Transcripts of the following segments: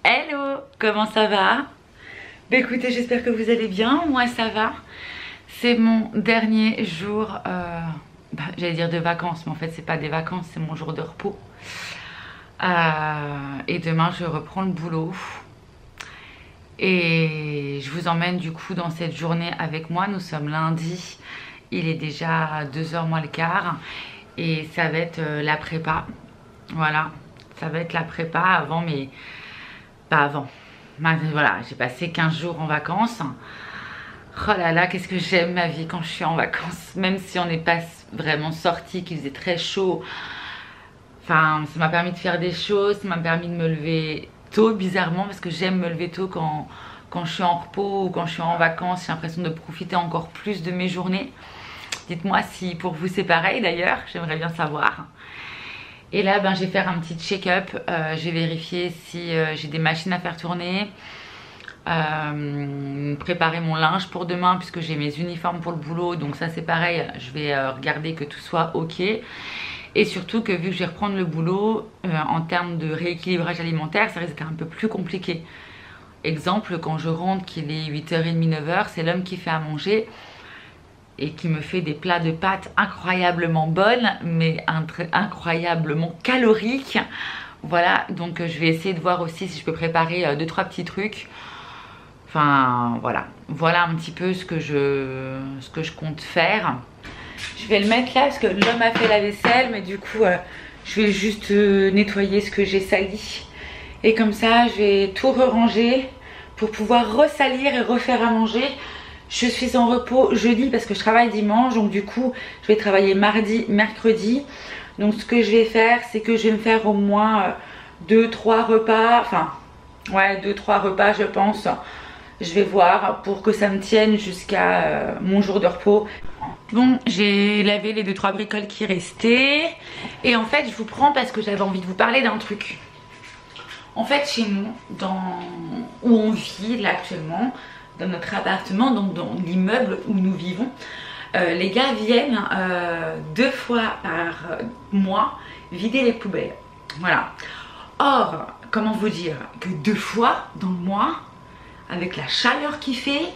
Hello, comment ça va? Bah écoutez, j'espère que vous allez bien, moi ça va. C'est mon dernier jour, j'allais dire de vacances, mais en fait c'est pas des vacances, c'est mon jour de repos. Et demain je reprends le boulot. Et je vous emmène du coup dans cette journée avec moi. Nous sommes lundi, il est déjà 2h moins le quart. Et ça va être la prépa. Voilà, ça va être la prépa avant mes... Pas avant. Voilà, j'ai passé 15 jours en vacances. Oh là là, qu'est-ce que j'aime ma vie quand je suis en vacances. Même si on n'est pas vraiment sorti, qu'il faisait très chaud. Enfin, ça m'a permis de faire des choses, ça m'a permis de me lever tôt, bizarrement, parce que j'aime me lever tôt quand je suis en repos ou quand je suis en vacances. J'ai l'impression de profiter encore plus de mes journées. Dites-moi si pour vous c'est pareil d'ailleurs, j'aimerais bien savoir. Et là, je vais faire un petit check-up. Je vais vérifier si j'ai des machines à faire tourner. Préparer mon linge pour demain puisque j'ai mes uniformes pour le boulot. Donc ça c'est pareil, je vais regarder que tout soit ok. Et surtout que vu que je vais reprendre le boulot, en termes de rééquilibrage alimentaire, ça risque d'être un peu plus compliqué. Exemple, quand je rentre qu'il est 8h30, 9h, c'est l'homme qui fait à manger. Et qui me fait des plats de pâtes incroyablement bonnes, mais incroyablement caloriques. Voilà, donc je vais essayer de voir aussi si je peux préparer 2-3 petits trucs. Enfin, voilà un petit peu ce que je compte faire. Je vais le mettre là parce que l'homme a fait la vaisselle, mais du coup, je vais juste nettoyer ce que j'ai sali. Et comme ça, je vais tout ranger pour pouvoir ressalir et refaire à manger. Je suis en repos jeudi parce que je travaille dimanche, donc du coup je vais travailler mardi, mercredi. Donc ce que je vais faire, c'est que je vais me faire au moins 2-3 repas, enfin ouais 2-3 repas je pense. Je vais voir pour que ça me tienne jusqu'à mon jour de repos. Bon, j'ai lavé les 2-3 bricoles qui restaient. Et en fait je vous prends parce que j'avais envie de vous parler d'un truc. En fait chez nous, où on vit là actuellement, dans notre appartement, donc dans l'immeuble où nous vivons, les gars viennent 2 fois par mois vider les poubelles. Voilà. Or, comment vous dire que 2 fois dans le mois, avec la chaleur qu'il fait,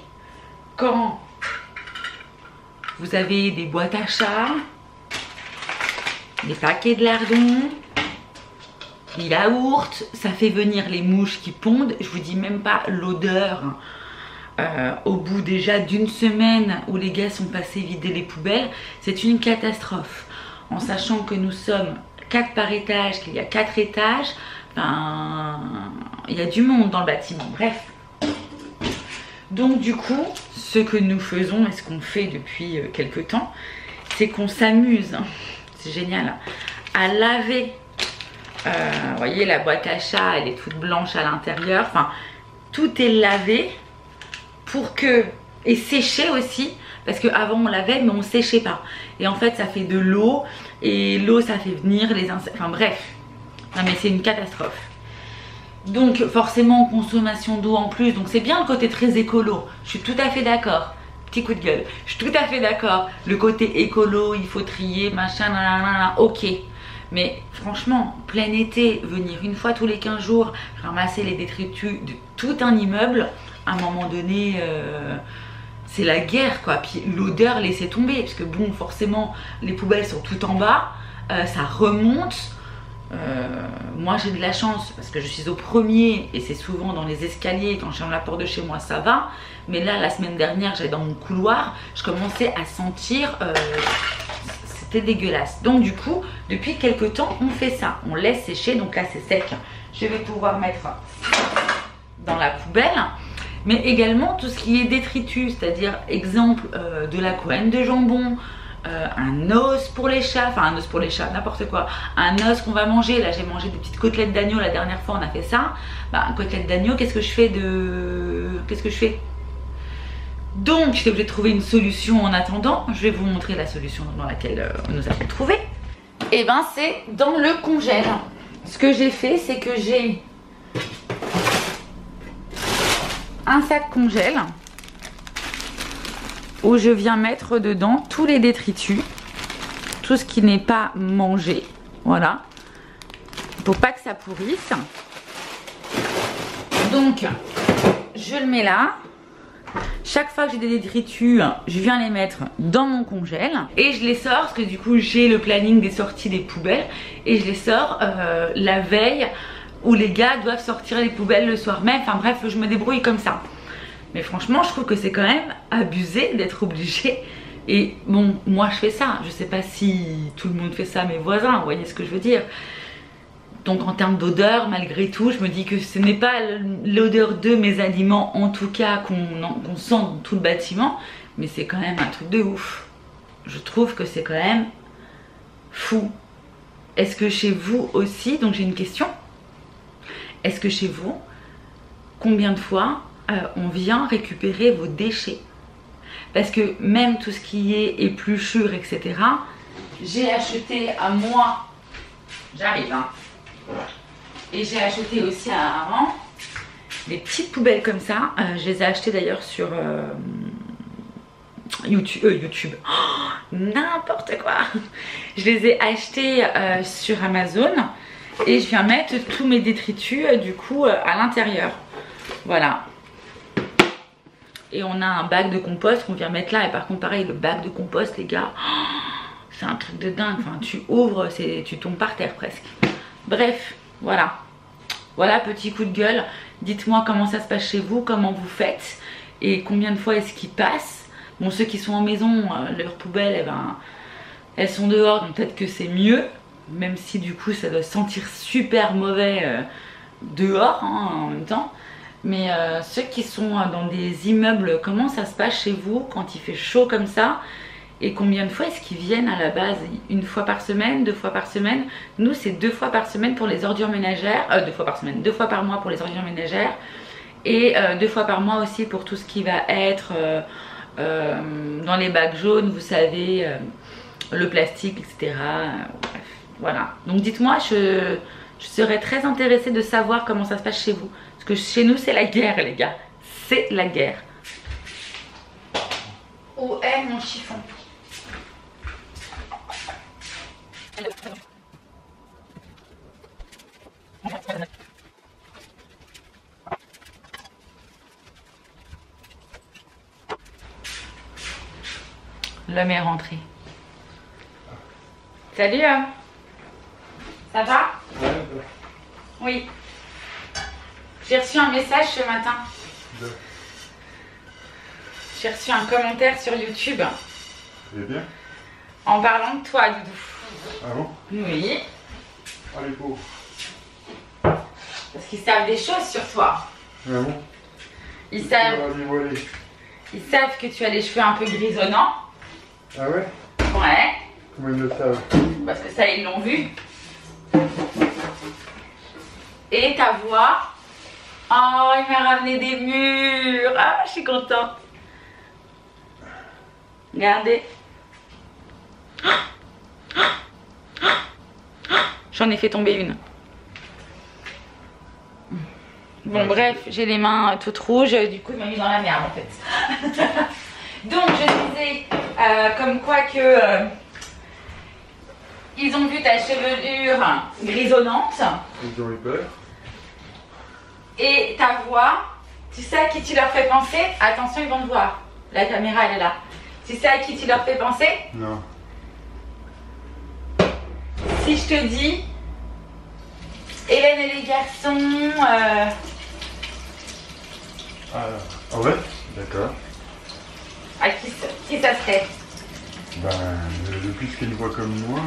quand vous avez des boîtes à chat, des paquets de lardons, des yaourts, ça fait venir les mouches qui pondent. Je vous dis même pas l'odeur. Au bout déjà d'une semaine où les gars sont passés vider les poubelles, c'est une catastrophe. En sachant que nous sommes 4 par étage, qu'il y a 4 étages, il y a du monde dans le bâtiment, bref. Donc du coup, ce que nous faisons et ce qu'on fait depuis quelques temps, c'est qu'on s'amuse, c'est génial, à laver. Vous voyez, la boîte à chat, elle est toute blanche à l'intérieur, enfin, tout est lavé. Pour que, et sécher aussi, parce qu'avant on lavait mais on séchait pas. Et en fait ça fait de l'eau, et l'eau ça fait venir les insectes, enfin bref. Non mais c'est une catastrophe. Donc forcément consommation d'eau en plus, donc c'est bien le côté très écolo. Je suis tout à fait d'accord. Petit coup de gueule. Je suis tout à fait d'accord. Le côté écolo, il faut trier, machin, nanana, ok. Mais franchement, plein été, venir une fois tous les 15 jours, ramasser les détritus de tout un immeuble, à un moment donné, c'est la guerre quoi. Puis l'odeur, laissez tomber, parce que bon, forcément, les poubelles sont tout en bas, ça remonte. Moi j'ai de la chance parce que je suis au premier et c'est souvent dans les escaliers. Quand je ferme la porte de chez moi ça va, mais là la semaine dernière j'allais dans mon couloir, je commençais à sentir, c'était dégueulasse. Donc du coup depuis quelques temps on fait ça, on laisse sécher. Donc là c'est sec, je vais pouvoir mettre dans la poubelle. Mais également tout ce qui est détritus, c'est-à-dire exemple de la couenne de jambon, un os pour les chats, enfin un os pour les chats, n'importe quoi, un os qu'on va manger. Là j'ai mangé des petites côtelettes d'agneau la dernière fois, on a fait ça. Côtelette d'agneau, qu'est-ce que je fais donc j'étais obligée de trouver une solution en attendant. Je vais vous montrer la solution dans laquelle nous avons trouvé. Et c'est dans le congèle. Ce que j'ai fait, c'est que j'ai un sac congèle où je viens mettre dedans tous les détritus, tout ce qui n'est pas mangé, voilà, pour pas que ça pourrisse. Donc, je le mets là. Chaque fois que j'ai des détritus, je viens les mettre dans mon congèle et je les sors parce que du coup j'ai le planning des sorties des poubelles et je les sors la veille où les gars doivent sortir les poubelles le soir même. Enfin bref, je me débrouille comme ça. Mais franchement, je trouve que c'est quand même abusé d'être obligé. Et bon, moi je fais ça. Je sais pas si tout le monde fait ça, mes voisins, vous voyez ce que je veux dire. Donc en termes d'odeur, malgré tout, je me dis que ce n'est pas l'odeur de mes aliments, en tout cas qu'on sent dans tout le bâtiment, mais c'est quand même un truc de ouf. Je trouve que c'est quand même fou. Est-ce que chez vous aussi, donc j'ai une question, est-ce que chez vous, combien de fois on vient récupérer vos déchets? Parce que même tout ce qui est épluchure, etc., j'ai acheté à moi, j'arrive hein, et j'ai acheté aussi à Aran des petites poubelles comme ça. Je les ai achetées d'ailleurs sur YouTube. Oh, n'importe quoi. Je les ai achetées sur Amazon et je viens mettre tous mes détritus du coup à l'intérieur. Voilà. Et on a un bac de compost qu'on vient mettre là. Et par contre pareil, le bac de compost les gars, oh, c'est un truc de dingue. Enfin tu ouvres, tu tombes par terre presque. Bref, voilà. Voilà, petit coup de gueule. Dites-moi comment ça se passe chez vous, comment vous faites et combien de fois est-ce qu'ils passent. Bon, ceux qui sont en maison, leurs poubelles, eh ben, elles sont dehors, donc peut-être que c'est mieux. Même si du coup ça doit sentir super mauvais dehors hein, en même temps. Mais ceux qui sont dans des immeubles, comment ça se passe chez vous quand il fait chaud comme ça? Et combien de fois est-ce qu'ils viennent à la base? Une fois par semaine, 2 fois par semaine? Nous c'est 2 fois par semaine pour les ordures ménagères, 2 fois par semaine, 2 fois par mois pour les ordures ménagères. Et 2 fois par mois aussi pour tout ce qui va être dans les bacs jaunes, vous savez, le plastique, etc. Bref, voilà. Donc dites-moi, je serais très intéressée de savoir comment ça se passe chez vous. Parce que chez nous c'est la guerre les gars, c'est la guerre. Où est mon chiffon? L'homme est rentré. Salut hein. Ça va? Oui. J'ai reçu un message ce matin. J'ai reçu un commentaire sur YouTube. Eh bien. En parlant de toi, Doudou. Ah bon? Oui. Ah les pauvres. Parce qu'ils savent des choses sur toi. Ah bon? Ils savent que tu as les cheveux un peu grisonnants. Ah ouais? Ouais. Comment ils le savent? Parce que ça, ils l'ont vu. Et ta voix. Oh, il m'a ramené des murs. Ah, je suis contente. Regardez. J'en ai fait tomber une. Bon bref, j'ai les mains toutes rouges, du coup il m'a mis dans la merde en fait. Donc je disais comme quoi que ils ont vu ta chevelure grisonnante. Ils ont eu peur. Et ta voix, tu sais à qui tu leur fais penser? Attention, ils vont te voir. La caméra elle est là. Tu sais à qui tu leur fais penser? Non. Si je te dis Hélène et les garçons. Ah ouais? D'accord. À qui ça serait? Ben, puisqu'il voit comme moi,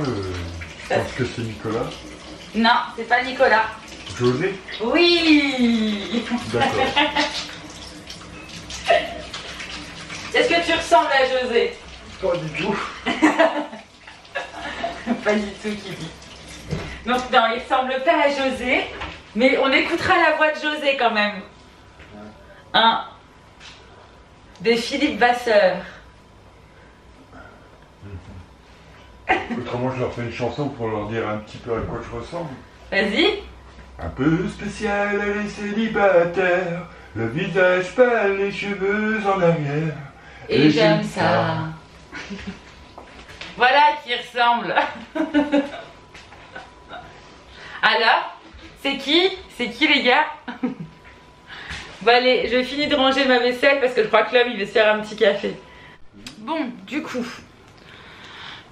je pense que c'est Nicolas. Non, c'est pas Nicolas. José? Oui. D'accord. Est-ce que tu ressembles à José? Pas du tout. Pas du tout, qui dit. Donc non, il ressemble pas à José, mais on écoutera la voix de José quand même. Hein? De Philippe Vasseur. Autrement, je leur fais une chanson pour leur dire un petit peu à quoi je ressemble. Vas-y. Un peu spécial, elle est célibataire, le visage pâle, les cheveux en arrière. Et j'aime ça. Voilà qui ressemble. Alors, c'est qui? C'est qui les gars? Bon allez, je finis de ranger ma vaisselle parce que je crois que l'homme il va se faire un petit café. Bon, du coup,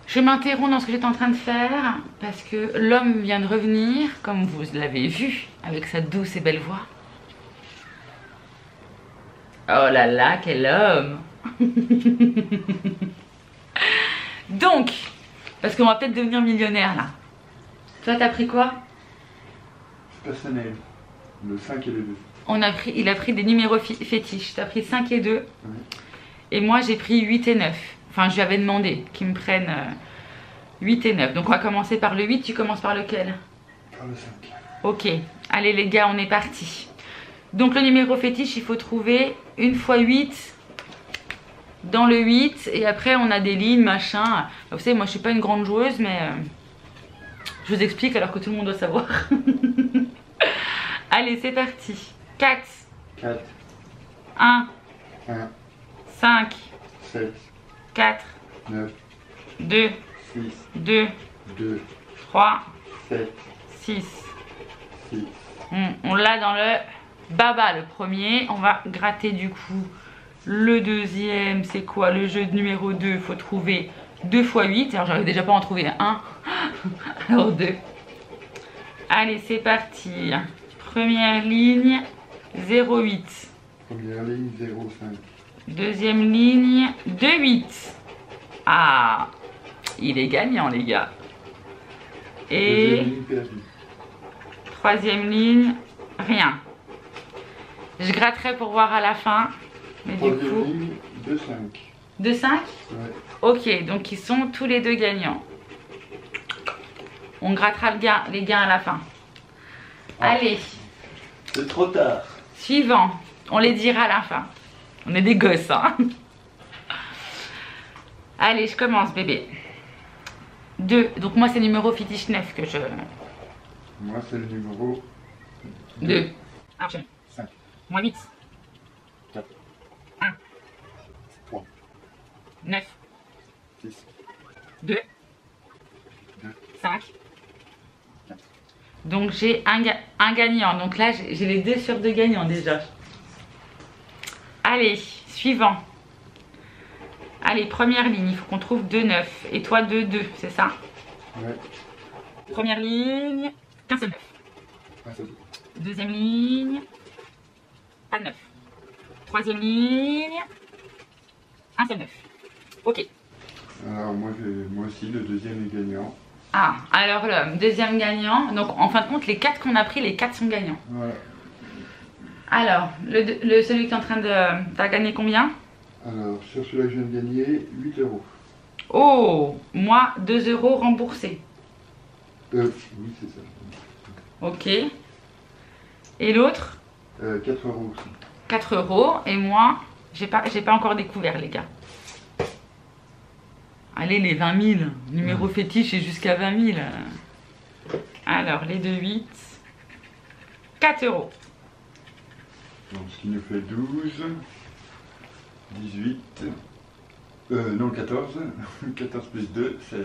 je m'interromps dans ce que j'étais en train de faire parce que l'homme vient de revenir, comme vous l'avez vu, avec sa douce et belle voix. Oh là là, quel homme! Donc, parce qu'on va peut-être devenir millionnaire là. Toi, t'as pris quoi? Personnel. Le 5 et le 2. Il a pris des numéros fétiches. T'as pris 5 et 2. Ouais. Et moi, j'ai pris 8 et 9. Enfin, je lui avais demandé qu'ils me prennent 8 et 9. Donc, on va commencer par le 8. Tu commences par lequel? Par le 5. Ok. Allez, les gars, on est parti. Donc, le numéro fétiche, il faut trouver 1 fois 8 dans le 8. Et après, on a des lignes, machin. Vous savez, moi, je suis pas une grande joueuse, mais je vous explique alors que tout le monde doit savoir. Allez, c'est parti. 4. 4. 1. 1. 5. 7. 4. 9. 2. 6. 2. 2. 3. 7. 6. 6. On l'a dans le baba, le premier. On va gratter du coup le deuxième. C'est quoi? Le jeu de numéro 2. Il faut trouver 2 fois 8. Alors, j'arrive déjà pas à en trouver un. Alors, 2. Allez, c'est parti. Première ligne, 0,8. Première ligne, 0,5. Deuxième ligne, 2,8. Ah, il est gagnant, les gars. Et deuxième ligne perdue. Troisième ligne, rien. Je gratterai pour voir à la fin. Mais troisième du coup, ligne, 2,5. 2,5 ? Ouais. Ok, donc ils sont tous les deux gagnants. On grattera les gains à la fin. Ah. Allez. C'est trop tard. Suivant. On les dira à la fin. On est des gosses, hein. Allez, je commence, bébé. 2. Donc moi, c'est le numéro fétiche 9 que je... Moi, c'est le numéro 2. Ah, 5. Moins 8. 4. 1. 3. 9. 6. 2. 2. 5. Donc j'ai un gagnant. Donc là j'ai les 2 sur 2 gagnants déjà. Allez, suivant. Allez, première ligne, il faut qu'on trouve 2 9. Et toi 2 2, c'est ça? Ouais. Première ligne, qu'un seul 9. Un seul. Deuxième ligne, pas de 9. Troisième ligne, un seul 9. Ok. Alors moi aussi, le deuxième est gagnant. Ah, alors le deuxième gagnant. Donc en fin de compte, les 4 qu'on a pris, les 4 sont gagnants. Voilà. Alors, celui qui est en train de... T'as gagné combien? Alors, sur celui-là, je viens de gagner 8 euros. Oh, moi, 2 euros remboursés. Oui, c'est ça. Ok. Et l'autre? 4 euros aussi. 4 euros. Et moi, j'ai pas encore découvert, les gars. Allez, les 20 000. Numéro fétiche et jusqu'à 20 000. Alors, les 2 8. 4 euros. Donc, ce qui nous fait 12. 18. Non, 14. 14 plus 2, 16.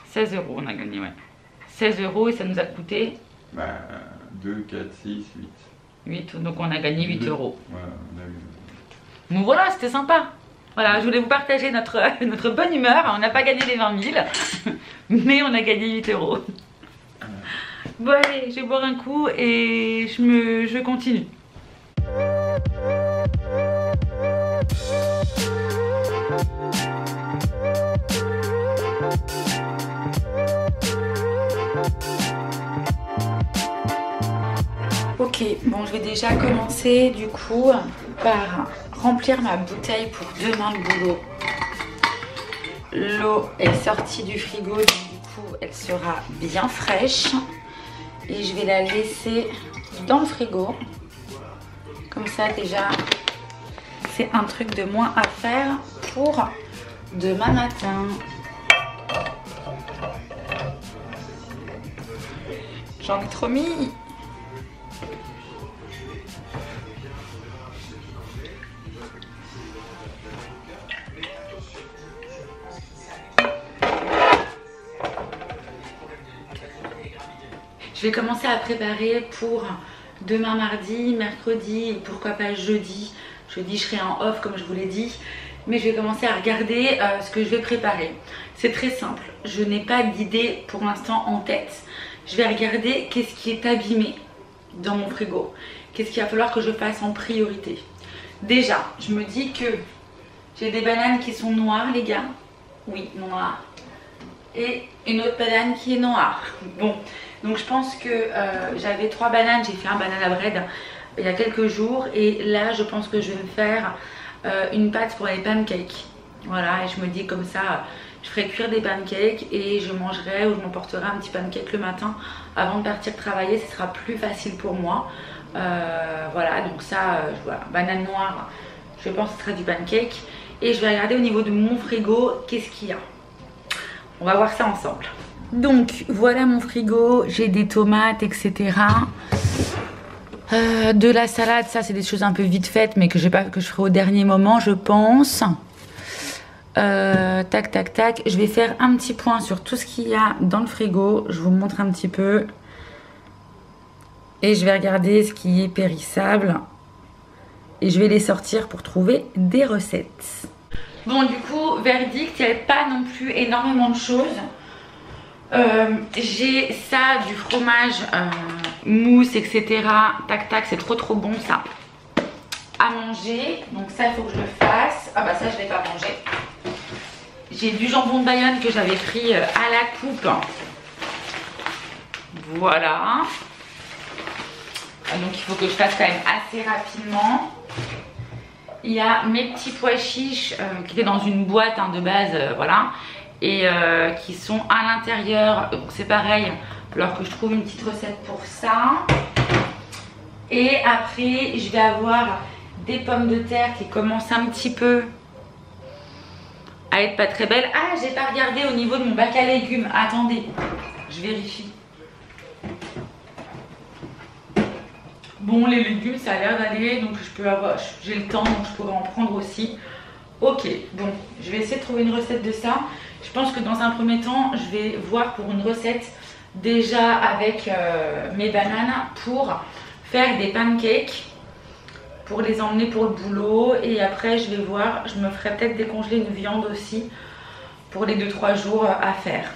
16 euros, on a gagné, ouais. 16 euros et ça nous a coûté 2, 4, 6, 8. 8, donc on a gagné 8 euros. Voilà, on a eu... Donc voilà, c'était sympa. Voilà, je voulais vous partager notre bonne humeur. On n'a pas gagné les 20 000, mais on a gagné 8 euros. Bon allez, je vais boire un coup et je continue. Ok, bon je vais déjà commencer du coup par remplir ma bouteille pour demain le boulot. L'eau est sortie du frigo, donc du coup elle sera bien fraîche. Et je vais la laisser dans le frigo. Comme ça déjà, c'est un truc de moins à faire pour demain matin. J'en ai trop mis. Je vais commencer à préparer pour demain mardi, mercredi et pourquoi pas jeudi. Jeudi je serai en off comme je vous l'ai dit. Mais je vais commencer à regarder ce que je vais préparer. C'est très simple, je n'ai pas d'idée pour l'instant en tête. Je vais regarder qu'est-ce qui est abîmé dans mon frigo. Qu'est-ce qu'il va falloir que je fasse en priorité. Déjà, je me dis que j'ai des bananes qui sont noires les gars. Oui, noires. Et une autre banane qui est noire. Bon, donc je pense que j'avais 3 bananes. J'ai fait un banana bread il y a quelques jours. Et là, je pense que je vais me faire une pâte pour les pancakes. Voilà, et je me dis comme ça, je ferai cuire des pancakes et je mangerai ou je m'emporterai un petit pancake le matin avant de partir travailler. Ce sera plus facile pour moi. Voilà, donc ça, voilà, banane noire, je pense que ce sera du pancake. Et je vais regarder au niveau de mon frigo, qu'est-ce qu'il y a. On va voir ça ensemble. Donc, voilà mon frigo, j'ai des tomates, etc. De la salade, ça c'est des choses un peu vite faites mais que je ferai au dernier moment je pense. Tac tac tac, je vais faire un petit point sur tout ce qu'il y a dans le frigo. Je vous montre un petit peu. Et je vais regarder ce qui est périssable. Et je vais les sortir pour trouver des recettes. Bon du coup, verdict, il n'y avait pas non plus énormément de choses. J'ai ça, du fromage mousse, etc. Tac tac, c'est trop bon ça à manger. Donc ça, il faut que je le fasse. Ah bah ça, je ne l'ai pas mangé. J'ai du jambon de Bayonne que j'avais pris à la coupe. Voilà. Donc il faut que je fasse quand même assez rapidement. Il y a mes petits pois chiches qui étaient dans une boîte de base, voilà. Et qui sont à l'intérieur, donc c'est pareil, alors que je trouve une petite recette pour ça. Et après je vais avoir des pommes de terre qui commencent un petit peu à être pas très belles. Ah, j'ai pas regardé au niveau de mon bac à légumes, attendez, je vérifie. Bon, les légumes ça a l'air d'aller, donc j'ai le temps, donc je pourrais en prendre aussi. Ok, bon, je vais essayer de trouver une recette de ça. Je pense que dans un premier temps, je vais voir pour une recette déjà avec mes bananes pour faire des pancakes, pour les emmener pour le boulot. Et après, je vais voir, je me ferai peut-être décongeler une viande aussi pour les 2-3 jours à faire.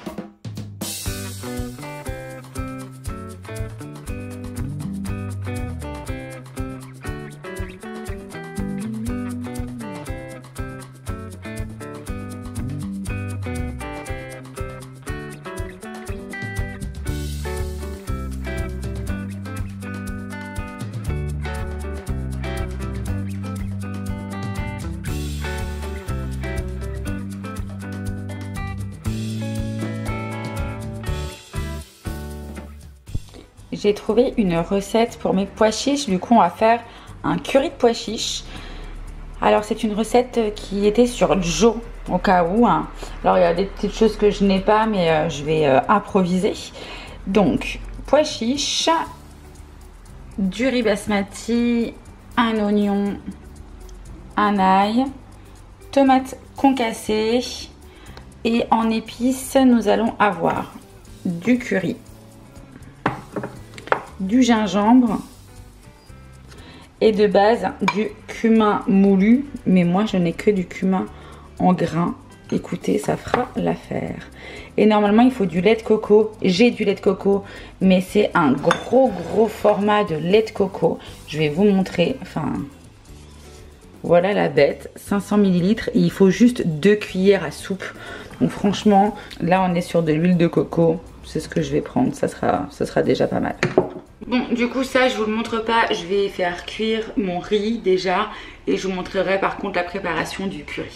J'ai trouvé une recette pour mes pois chiches. Du coup, on va faire un curry de pois chiches. Alors, c'est une recette qui était sur Joe, au cas où. Alors, il y a des petites choses que je n'ai pas, mais je vais improviser. Donc, pois chiches, du riz basmati, un oignon, un ail, tomates concassées. Et en épices, nous allons avoir du curry, du gingembre et de base du cumin moulu, mais moi je n'ai que du cumin en grains. Écoutez, ça fera l'affaire. Et normalement il faut du lait de coco. J'ai du lait de coco, mais c'est un gros format de lait de coco. Je vais vous montrer. Enfin, voilà la bête, 500 ml et il faut juste 2 cuillères à soupe. Donc franchement, là on est sur de l'huile de coco. C'est ce que je vais prendre, ça sera déjà pas mal. Bon, du coup ça je vous le montre pas, je vais faire cuire mon riz déjà et je vous montrerai par contre la préparation du curry.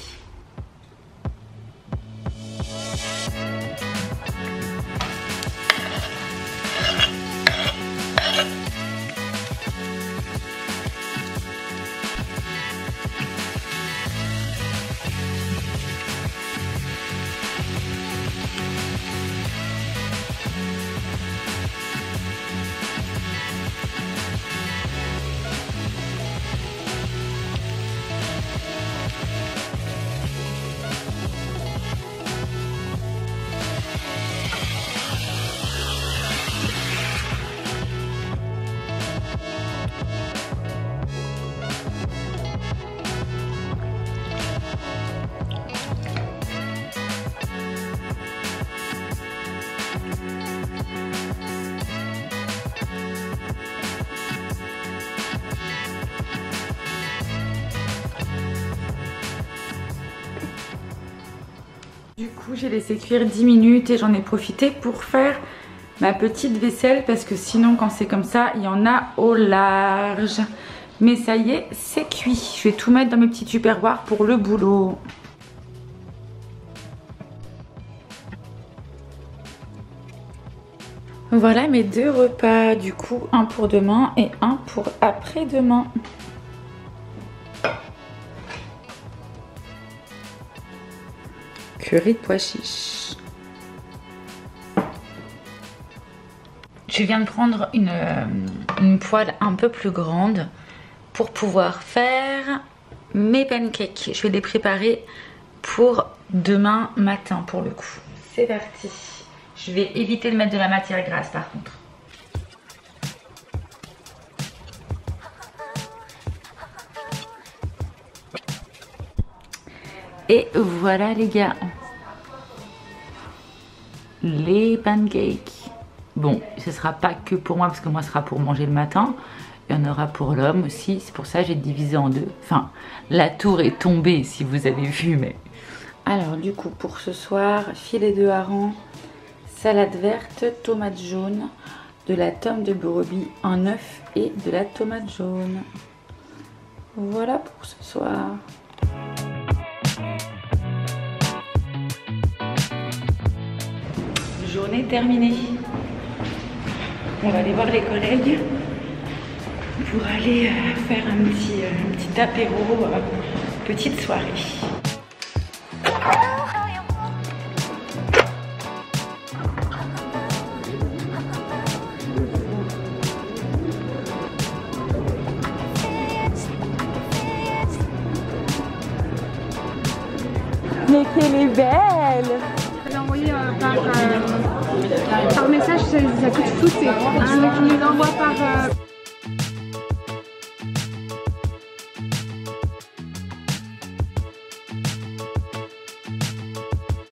coup j'ai laissé cuire 10 minutes et j'en ai profité pour faire ma petite vaisselle parce que sinon quand c'est comme ça il y en a au large. Mais ça y est, c'est cuit. Je vais tout mettre dans mes petits tupperwares pour le boulot. Voilà mes 2 repas, du coup un pour demain et un pour après-demain. Curry de pois chiches. Je viens de prendre une poêle un peu plus grande pour pouvoir faire mes pancakes. Je vais les préparer pour demain matin pour le coup. C'est parti. Je vais éviter de mettre de la matière grasse par contre. Et voilà les gars. Les pancakes. Bon, ce sera pas que pour moi parce que moi ce sera pour manger le matin. Il y en aura pour l'homme aussi. C'est pour ça que j'ai divisé en 2. Enfin, la tour est tombée si vous avez vu, mais... Alors du coup pour ce soir, filet de hareng, salade verte, tomate jaune, de la tome de brebis, un œuf et de la tomate jaune. Voilà pour ce soir. Journée terminée. On va aller voir les collègues pour aller faire un petit apéro, petite soirée. Mais qu'elle est belle! Je l'ai envoyé par message, ça coûte tout. Tu me l'envoies par...